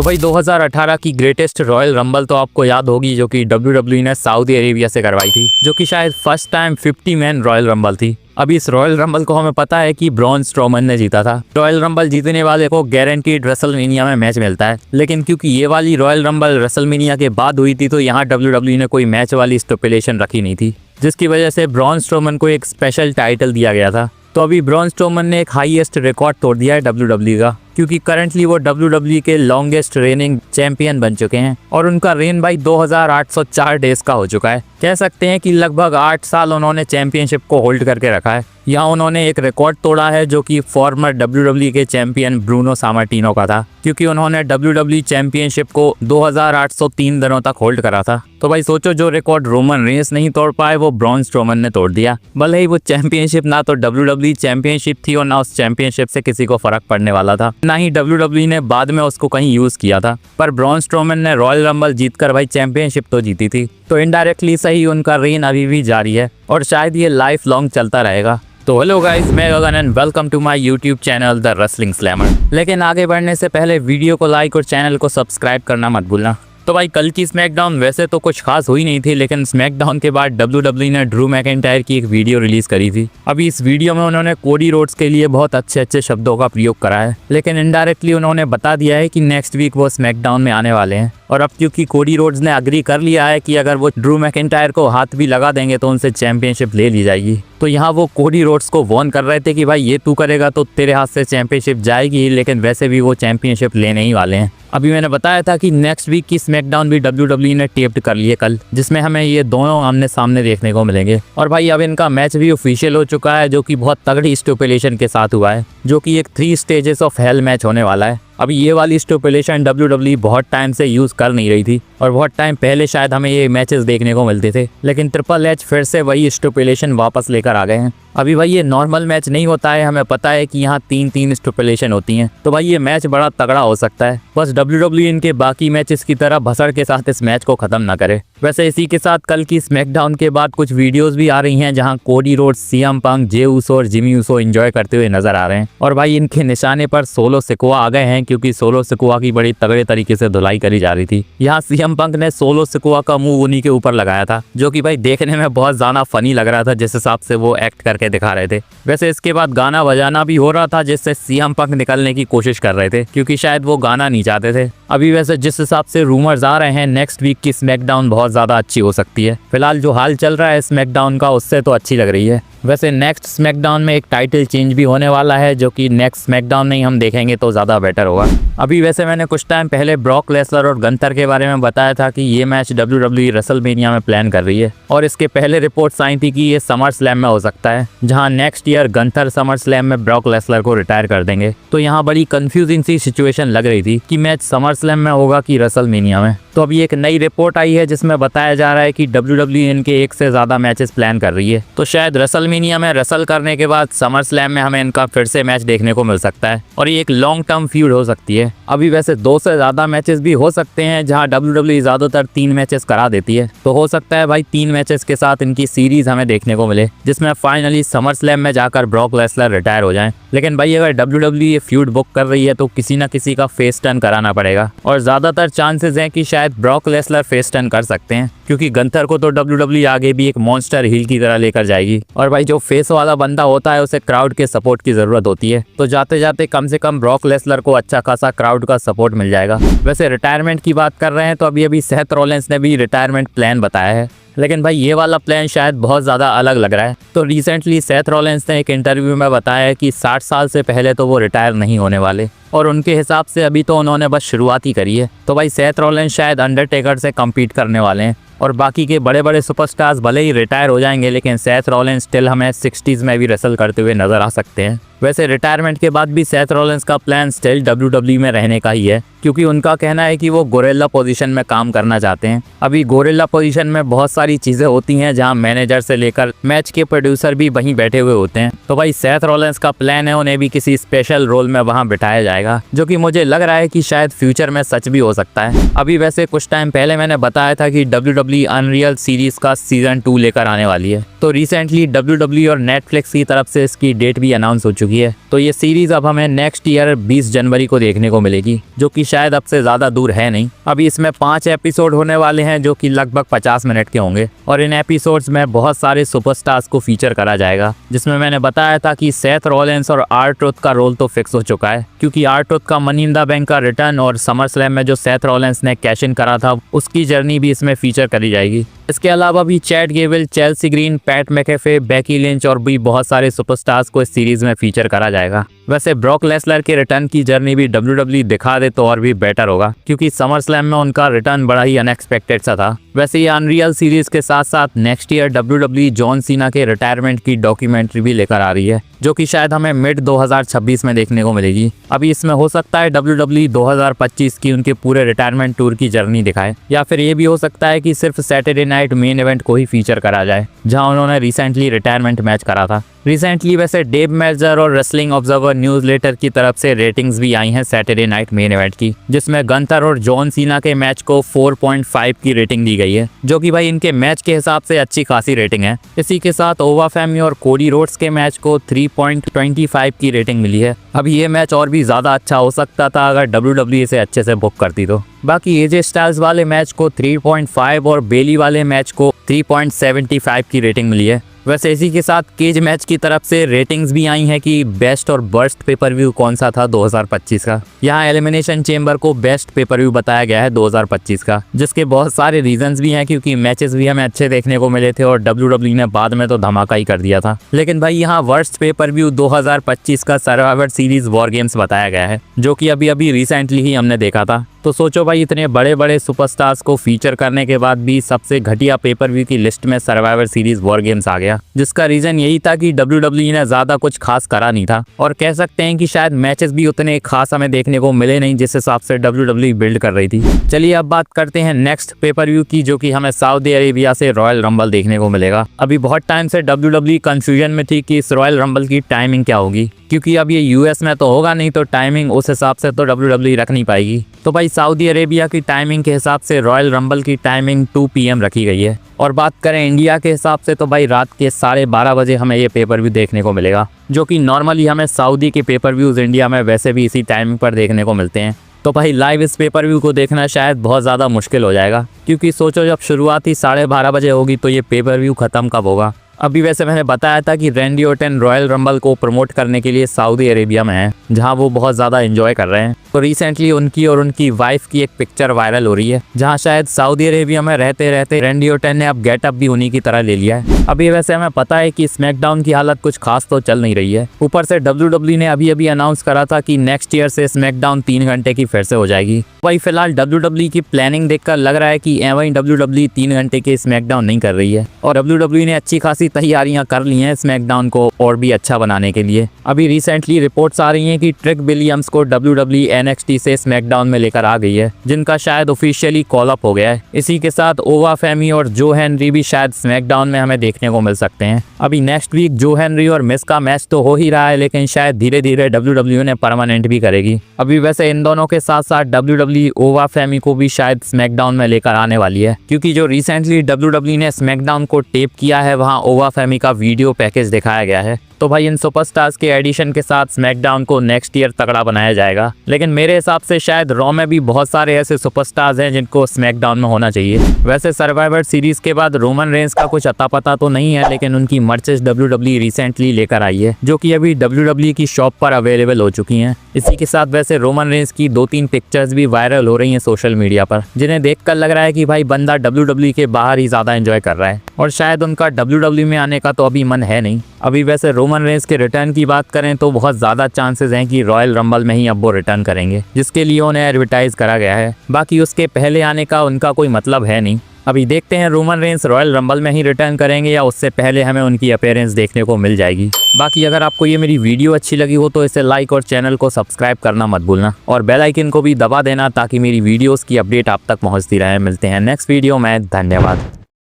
तो भाई 2018 की ग्रेटेस्ट रॉयल रंबल तो आपको याद होगी, जो कि WWE ने सऊदी अरेबिया से करवाई थी, जो कि शायद first time 50 man royal rumble थी। अभी इस रॉयल रंबल को हमें पता है कि ब्रॉन स्ट्रोमन ने जीता था। रॉयल रंबल जीतने वाले को गारंटीड रेसलमेनिया में मैच मिलता है, लेकिन क्योंकि ये वाली रॉयल रंबल रेसलमेनिया के बाद हुई थी, तो यहाँ WWE ने कोई मैच वाली स्टिपुलेशन रखी नहीं थी, जिसकी वजह से ब्रॉन स्ट्रोमन को एक स्पेशल टाइटल दिया गया था। तो अभी ब्रॉन स्ट्रोमन ने एक हाईएस्ट रिकॉर्ड तोड़ दिया है WWE का, क्योंकि करंटली वो WWE के लॉन्गेस्ट रेनिंग चैंपियन बन चुके हैं और उनका रेन भाई 2804 डेज का हो चुका है। कह सकते हैं कि लगभग 8 साल उन्होंने चैंपियनशिप को होल्ड करके रखा है। यहाँ उन्होंने एक रिकॉर्ड तोड़ा है जो कि फॉर्मर WWE के चैंपियन ब्रूनो सामार्टिनो का था, क्योंकि उन्होंने WWE चैंपियनशिप को 2803 दिनों तक होल्ड करा था। तो भाई सोचो, जो रिकॉर्ड रोमन रेंस नहीं तोड़ पाए वो ब्रॉन स्ट्रोमन ने तोड़ दिया। भले ही वो चैंपियनशिप ना तो WWE चैंपियनशिप थी और ना उस चैंपियनशिप से किसी को फर्क पड़ने वाला था, ना ही WWE ने बाद में उसको कहीं यूज किया था, पर ब्रॉन स्ट्रोमन ने रॉयल रंबल जीतकर भाई चैंपियनशिप तो जीती थी। तो इनडायरेक्टली सही उनका रेन अभी भी जारी है और शायद ये लाइफ लॉन्ग चलता रहेगा। तो हेलो गाइस, मैं Gagan and welcome to my YouTube channel the wrestling slammer. लेकिन आगे बढ़ने से पहले वीडियो को लाइक और चैनल को सब्सक्राइब करना मत भूलना। तो भाई कल की स्मैकडाउन वैसे तो कुछ खास हुई नहीं थी, लेकिन स्मैकडाउन के बाद WWE ने ड्रू मैकिंटायर की एक वीडियो रिलीज करी थी। अभी इस वीडियो में उन्होंने कोडी रोड्स के लिए बहुत अच्छे शब्दों का प्रयोग करा है, लेकिन इनडायरेक्टली उन्होंने बता दिया है कि नेक्स्ट वीक वो स्मैकडाउन में आने वाले हैं। और अब क्योंकि कोडी रोड्स ने अग्री कर लिया है कि अगर वो ड्रू मैकिंटायर को हाथ भी लगा देंगे तो उनसे चैंपियनशिप ले ली जाएगी, तो यहाँ वो कोडी रोड्स को वॉर्न कर रहे थे कि भाई ये तू करेगा तो तेरे हाथ से चैंपियनशिप जाएगी, लेकिन वैसे भी वो चैंपियनशिप लेने ही वाले हैं। अभी मैंने बताया था कि नेक्स्ट वीक की स्मैकडाउन भी WWE ने टेप्ड कर ली है कल, जिसमें हमें ये दोनों आमने सामने देखने को मिलेंगे। और भाई अब इनका मैच भी ऑफिशियल हो चुका है, जो कि बहुत तगड़ी स्टिपुलेशन के साथ हुआ है, जो कि एक 3 स्टेजेस ऑफ हेल मैच होने वाला है। अभी ये वाली स्टिपुलेशन WWE बहुत टाइम से यूज़ कर नहीं रही थी और बहुत टाइम पहले शायद हमें ये मैचेस देखने को मिलते थे, लेकिन ट्रिपल एच फिर से वही स्टिपुलेशन वापस लेकर आ गए हैं। अभी भाई ये नॉर्मल मैच नहीं होता है, हमें पता है कि यहाँ 3 स्टिपुलेशन होती हैं, तो भाई ये मैच बड़ा तगड़ा हो सकता है। बस WWE इनके बाकी मैचेस की तरह भसड़ के साथ इस मैच को ख़त्म ना करे। वैसे इसी के साथ कल की स्मैकडाउन के बाद कुछ वीडियोस भी आ रही हैं, जहां Cody Rhodes, CM Punk, Jey Uso और जिमी ऊसो एंजॉय करते हुए नजर आ रहे हैं। और भाई इनके निशाने पर सोलो सिकोआ आ गए हैं, क्योंकि सोलो सिकोआ की बड़ी तगड़े तरीके से धुलाई करी जा रही थी। यहाँ सीएम पंक ने सोलो सिकोआ का मुंह उन्हीं के ऊपर लगाया था, जो कि भाई देखने में बहुत ज्यादा फनी लग रहा था, जिस हिसाब से वो एक्ट करके दिखा रहे थे। वैसे इसके बाद गाना बजाना भी हो रहा था, जिससे सीएम पंक निकलने की कोशिश कर रहे थे, क्योंकि शायद वो गाना नहीं चाहते थे। अभी वैसे जिस हिसाब से रूमर्स आ रहे हैं, नेक्स्ट वीक की स्मैकडाउन बहुत ज्यादा अच्छी हो सकती है। फिलहाल जो हाल चल रहा है स्मैकडाउन का, उससे तो अच्छी लग रही है। वैसे नेक्स्ट स्मैकडाउन में एक टाइटल चेंज भी होने वाला है, जो कि नेक्स्ट स्मैकडाउन में ही हम देखेंगे तो ज़्यादा बेटर होगा। अभी वैसे मैंने कुछ टाइम पहले ब्रॉक लेसलर और गंथर के बारे में बताया था कि ये मैच WWE रेसलमेनिया में प्लान कर रही है, और इसके पहले रिपोर्ट्स आई थी कि ये समर स्लैम में हो सकता है, जहां next year Gunther summer slam में ब्रॉक लेसलर को रिटायर कर देंगे। तो यहाँ बड़ी कंफ्यूजिंग सी सिचुएशन लग रही थी कि मैच समर स्लैम में होगा कि रेसलमेनिया में। तो अभी एक नई रिपोर्ट आई है जिसमें बताया जा रहा है कि WWE इनके 1 से ज़्यादा मैचेस प्लान कर रही है, तो शायद रेसलमेनिया में रेसल करने के बाद समर स्लैम में हमें इनका फिर से मैच देखने को मिल सकता है, और ये एक लॉन्ग टर्म फ्यूड हो सकती है। अभी वैसे 2 से ज़्यादा मैचेस भी हो सकते हैं, जहां WWE ज़्यादातर 3 मैचेस करा देती है, तो हो सकता है भाई 3 मैचेस के साथ इनकी सीरीज हमें देखने को मिले, जिसमें फाइनली समर स्लैम में जाकर ब्रॉक लेसलर रिटायर हो जाएं। लेकिन भाई अगर WWE ये फ्यूड बुक कर रही है तो किसी ना किसी का फेस टर्न कराना पड़ेगा, और ज़्यादातर चांसेस हैं कि शायद ब्रॉक लेसलर फेस टर्न कर सकते हैं, क्योंकि गंथर को तो WWE आगे भी एक मॉन्स्टर हील की तरह लेकर जाएगी, और भाई जो फेस वाला बंदा होता है उसे क्राउड के सपोर्ट की जरूरत होती है, तो जाते जाते कम से कम ब्रॉक लेसलर को अच्छा खासा क्राउड का सपोर्ट मिल जाएगा। वैसे रिटायरमेंट की बात कर रहे हैं तो अभी सेथ रॉलिंस ने भी रिटायरमेंट प्लान बताया है, लेकिन भाई ये वाला प्लान शायद बहुत ज़्यादा अलग लग रहा है। तो रिसेंटली सेथ रॉलिंस ने एक इंटरव्यू में बताया है कि 60 साल से पहले तो वो रिटायर नहीं होने वाले, और उनके हिसाब से अभी तो उन्होंने बस शुरुआत ही करी है। तो भाई सेथ रॉलिंस शायद अंडरटेकर से कम्पीट करने वाले हैं, और बाकी के बड़े बड़े सुपरस्टार्स भले ही रिटायर हो जाएंगे, लेकिन सेथ रॉलिंस स्टिल हमें 60s में भी रेसल करते हुए नजर आ सकते हैं। वैसे रिटायरमेंट के बाद भी सेथ रॉलिंस का प्लान स्टिल WWE में रहने का ही है, क्योंकि उनका कहना है कि वो गोरिल्ला पोजीशन में काम करना चाहते हैं। अभी गोरिल्ला पोजीशन में बहुत सारी चीज़ें होती हैं, जहां मैनेजर से लेकर मैच के प्रोड्यूसर भी वहीं बैठे हुए होते हैं। तो भाई सेथ रॉलिंस का प्लान है उन्हें भी किसी स्पेशल रोल में वहां बिठाया जाएगा, जो कि मुझे लग रहा है कि शायद फ्यूचर में सच भी हो सकता है। अभी वैसे कुछ टाइम पहले मैंने बताया था कि WWE अनरियल सीरीज का सीजन 2 लेकर आने वाली है, तो रिसेंटली WWE और नेटफ्लिक्स की तरफ से इसकी डेट भी अनाउंस हो चुकी चुकी है। तो ये सीरीज अब हमें नेक्स्ट ईयर 20 जनवरी को देखने को मिलेगी, जो कि शायद अब से ज़्यादा दूर है नहीं। अभी इसमें 5 एपिसोड होने वाले हैं जो कि लगभग 50 मिनट के होंगे, और इन एपिसोड्स में बहुत सारे सुपरस्टार्स को फीचर करा जाएगा, जिसमें मैंने बताया था कि सेथ रॉलिंस और R-Truth का रोल तो फिक्स हो चुका है, क्योंकि R-Truth का मनी इन द बैंक का रिटर्न और समर स्लैम में जो सेथ रॉलिंस ने कैश इन करा था उसकी जर्नी भी इसमें फीचर करी जाएगी। इसके अलावा भी Chad Gable, Chelsea green, PAT McAfee, Becky Lynch और भी बहुत सारे सुपरस्टार्स को इस सीरीज में फीचर करा जाएगा। वैसे ब्रॉक लेसलर के रिटर्न की जर्नी भी WWE दिखा दे तो और भी बेटर होगा, क्योंकि समर स्लैम में उनका रिटर्न बड़ा ही अनएक्सपेक्टेड सा था। वैसे ये अनरियल सीरीज के साथ साथ next year WWE John Cena के रिटायरमेंट की डॉक्यूमेंट्री भी लेकर आ रही है, जो कि शायद हमें मिड 2026 में देखने को मिलेगी। अभी इसमें हो सकता है WWE 2025 की उनके पूरे रिटायरमेंट टूर की जर्नी दिखाए, या फिर ये भी हो सकता है कि सिर्फ सैटरडे नाइट मेन इवेंट को ही फीचर करा जाए, जहां उन्होंने रिसेंटली रिटायरमेंट मैच करा था। रिसेंटली वैसे डेव मेल्जर और रेसलिंग ऑब्जर्वर न्यूज़लेटर की तरफ से रेटिंग्स भी आई हैं सैटरडे नाइट मेन इवेंट की, जिसमें गंथर और जॉन सीना के मैच को 4.5 की रेटिंग दी गई है, जो कि भाई इनके मैच के हिसाब से अच्छी खासी रेटिंग है। इसी के साथ ओवा फैमी और कोडी रोड्स के मैच को 3.25 की रेटिंग मिली है। अब ये मैच और भी ज़्यादा अच्छा हो सकता था अगर WWE इसे अच्छे से बुक करती तो। बाकी एजे स्टाइल्स वाले मैच को 3.5 और बेली वाले मैच को 3.75 की रेटिंग मिली है। वैसे इसी के साथ केज मैच की तरफ से रेटिंग्स भी आई हैं कि बेस्ट और वर्स्ट पेपर व्यू कौन सा था 2025 का। यहाँ एलिमिनेशन चेंबर को बेस्ट पेपर व्यू बताया गया है 2025 का, जिसके बहुत सारे रीजंस भी हैं, क्योंकि मैचेस भी हमें अच्छे देखने को मिले थे और WWE ने बाद में तो धमाका ही कर दिया था। लेकिन भाई यहाँ वर्स्ट पेपर व्यू 2025 का सर्वाइवर सीरीज वॉर गेम्स बताया गया है, जो कि अभी रिसेंटली ही हमने देखा था। तो सोचो भाई, इतने बड़े बड़े सुपरस्टार्स को फीचर करने के बाद भी सबसे घटिया पेपर व्यू की लिस्ट में सर्वाइवर सीरीज वॉर गेम्स आ गया, जिसका रीजन यही था कि WWE ने ज्यादा कुछ खास करा नहीं था, और कह सकते हैं कि शायद मैचेस भी उतने खास हमें देखने को मिले नहीं जिस हिसाब से WWE बिल्ड कर रही थी। चलिए अब बात करते हैं नेक्स्ट पेपर व्यू की, जो कि हमें सऊदी अरेबिया से रॉयल रंबल देखने को मिलेगा। अभी बहुत टाइम से WWE कंफ्यूजन में थी कि इस रॉयल रंबल की टाइमिंग क्या होगी, क्योंकि अब ये US में तो होगा नहीं, तो टाइमिंग उस हिसाब से तो WWE रख नहीं पाएगी। तो भाई सऊदी अरेबिया की टाइमिंग के हिसाब से रॉयल रंबल की टाइमिंग 2 PM रखी गई है। और बात करें इंडिया के हिसाब से तो भाई रात के 12:30 बजे हमें ये पेपर व्यू देखने को मिलेगा, जो कि नॉर्मली हमें सऊदी के पेपर व्यूज़ इंडिया में वैसे भी इसी टाइमिंग पर देखने को मिलते हैं। तो भाई लाइव इस पेपर व्यू को देखना शायद बहुत ज़्यादा मुश्किल हो जाएगा, क्योंकि सोचो जब शुरुआत ही 12:30 बजे होगी तो ये पेपर व्यू ख़त्म कब होगा। अभी वैसे मैंने बताया था कि रैंडी ऑर्टन रॉयल रंबल को प्रमोट करने के लिए सऊदी अरेबिया में है, जहां वो बहुत ज़्यादा एंजॉय कर रहे हैं। तो रिसेंटली उनकी और उनकी वाइफ की एक पिक्चर वायरल हो रही है, जहां शायद सऊदी अरेबिया में रहते रहते रैंडी ऑर्टन ने अब गेटअप भी उन्हीं की तरह ले लिया है। अभी वैसे हमें पता है कि स्मैकडाउन की हालत कुछ खास तो चल नहीं रही है। ऊपर से WWE ने अभी अनाउंस करा था कि नेक्स्ट ईयर से स्मैकडाउन 3 घंटे की फिर से हो जाएगी। वही फिलहाल WWE की प्लानिंग देखकर लग रहा है कि वही WWE 3 घंटे के स्मैकडाउन नहीं कर रही है, और WWE ने अच्छी खासी तैयारियां कर ली हैं स्मैकडाउन को और भी अच्छा बनाने के लिए। अभी रिसेंटली रिपोर्ट्स आ रही हैं कि ट्रिक विलियम्स को WWE NXT से स्मैकडाउन में लेकर आ गई है, जिनका शायद ऑफिशियली कॉल अप हो गया है। इसी के साथ ओवा फैमी और जो हेनरी भी शायद स्मैकडाउन में हमें देखने को मिल सकते हैं। अभी नेक्स्ट वीक जो हेनरी और मिस का मैच तो हो ही रहा है, लेकिन शायद धीरे धीरे WWE ने परमानेंट भी करेगी। अभी वैसे इन दोनों के साथ साथ WWE ओवा फैमी को भी शायद स्मैकडाउन में लेकर आने वाली है, क्योंकि जो रिसेंटली WWE ने स्मैकडाउन को टेप किया है वहाँ ओवा फैमी का वीडियो पैकेज दिखाया गया है। तो भाई इन सुपरस्टार्स के एडिशन के साथ स्मैकडाउन को नेक्स्ट ईयर तगड़ा बनाया जाएगा। लेकिन मेरे हिसाब से शायद रॉ में भी बहुत सारे ऐसे सुपरस्टार्स हैं जिनको स्मैकडाउन में होना चाहिए। वैसे सर्वाइवर सीरीज के बाद रोमन रेंस का कुछ अता पता तो नहीं है, लेकिन उनकी मर्चेस WWE रिसेंटली लेकर आई है, जो कि अभी WWE की शॉप पर अवेलेबल हो चुकी हैं। इसी के साथ वैसे रोमन रेंस की 2-3 पिक्चर्स भी वायरल हो रही हैं सोशल मीडिया पर, जिन्हें देखकर लग रहा है कि भाई बंदा WWE के बाहर ही ज़्यादा एंजॉय कर रहा है, और शायद उनका WWE में आने का तो अभी मन है नहीं। अभी वैसे रोमन रेंस के रिटर्न की बात करें तो बहुत ज़्यादा चांसेस हैं कि रॉयल रंबल में ही अब वो रिटर्न करेंगे, जिसके लिए उन्हें एडवर्टाइज करा गया है। बाकी उसके पहले आने का उनका कोई मतलब है नहीं। अभी देखते हैं रोमन रेंस रॉयल रंबल में ही रिटर्न करेंगे या उससे पहले हमें उनकी अपीयरेंस देखने को मिल जाएगी। बाकी अगर आपको ये मेरी वीडियो अच्छी लगी हो तो इसे लाइक और चैनल को सब्सक्राइब करना मत भूलना, और बेल आइकन को भी दबा देना ताकि मेरी वीडियोस की अपडेट आप तक पहुंचती रहे। मिलते हैं नेक्स्ट वीडियो में, धन्यवाद।